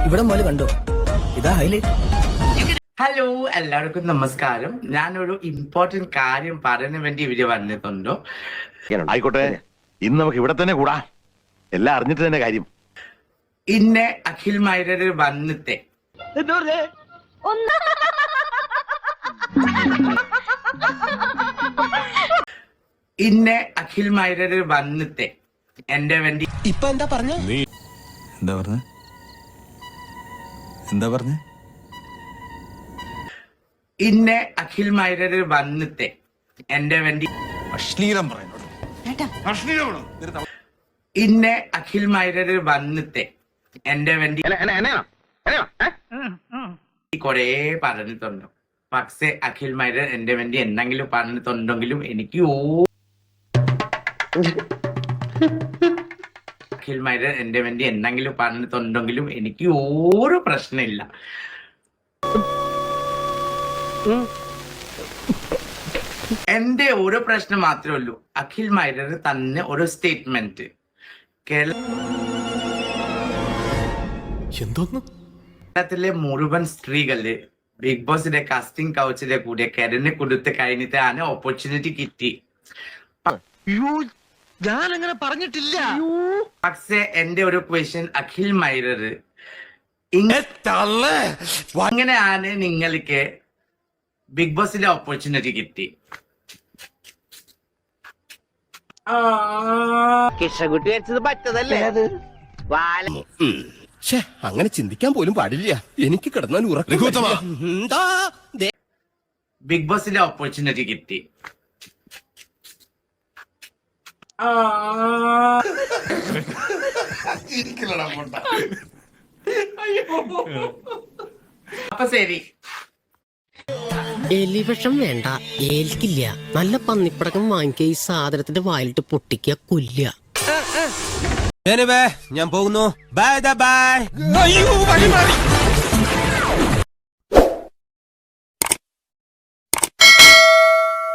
ഇവിടെ പോലെ കണ്ടോ, ഇതാ ഹൈലൈറ്റ്. ഹലോ, എല്ലാവർക്കും നമസ്കാരം. ഞാനൊരു ഇമ്പോർട്ടന്റ് കാര്യം പറയാൻ വേണ്ടി ഇവിടെ വന്നിട്ടുണ്ടോ. ആയിക്കോട്ടെ, ഇന്ന് നമുക്ക് ഇവിടെ തന്നെ കൂടാ. എല്ലാം അറിഞ്ഞിട്ട് തന്നെ കാര്യം. ഇന്നെ അഖിൽ മൈരര് വന്നിട്ട് ഇന്നെ അഖിൽ മൈരര് വന്നിട്ട് എന്റെ വേണ്ടി ഇപ്പൊ എന്താ പറഞ്ഞ ഇന്നെ അഖിൽ മൈരര് വന്നിട്ട് എന്റെ വേണ്ടി അശ്ലീലം പറയുന്നു. ഇന്നെ അഖിൽ മൈരര് വന്നിട്ട് എന്റെ വേണ്ടി കൊറേ പറഞ്ഞിട്ടുണ്ട്. പക്ഷെ അഖിൽ മൈരർ എന്റെ വേണ്ടി എന്തെങ്കിലും പറഞ്ഞിട്ടുണ്ടെങ്കിലും എനിക്ക് അഖിൽ മൈരർ എന്റെ വേണ്ടി എന്തെങ്കിലും പറഞ്ഞിട്ടുണ്ടെങ്കിലും എനിക്ക് ഒരു പ്രശ്നമില്ല. എന്റെ ഒരു പ്രശ്നം മാത്രമേ ഉള്ളൂ. അഖിൽ മൈരർ തന്നെ ഒരു സ്റ്റേറ്റ്മെന്റ് കേരളത്തിലെ മുഴുവൻ സ്ത്രീകള് ബിഗ് ബോസിന്റെ കാസ്റ്റിംഗ് കൗച്ചിലെ കൂടെ കരന് കൊടുത്ത് കഴിഞ്ഞിട്ടാണ് ഓപ്പർച്യൂണിറ്റി കിട്ടി. ഞാൻ അങ്ങനെ പറഞ്ഞിട്ടില്ല. പക്ഷെ എന്റെ ഒരു ക്വസ്റ്റ്യൻ, അഖിൽ മൈരർ ഇങ്ങനെയാണ് നിങ്ങൾക്ക് ബിഗ് ബോസിന്റെ ഓപ്പർച്യൂണിറ്റി കിട്ടി? കൃഷ്ണകുട്ടി വെച്ചത് പറ്റതല്ലേ അത്? അങ്ങനെ ചിന്തിക്കാൻ പോലും പാടില്ല. എനിക്ക് കിടന്നാൽ ബിഗ് ബോസിന്റെ ഓപ്പർച്യൂണിറ്റി കിട്ടി. അപ്പൊ ശരി, എലിവിഷം വേണ്ട, ഏൽക്കില്ല. നല്ല പന്നിപ്പടക്കം വാങ്ങിക്കുക, ഈ സാധനത്തിന്റെ വായിലിട്ട് പൊട്ടിക്കുക, കൊല്ലുക. ഞാൻ പോകുന്നു. Bye bye.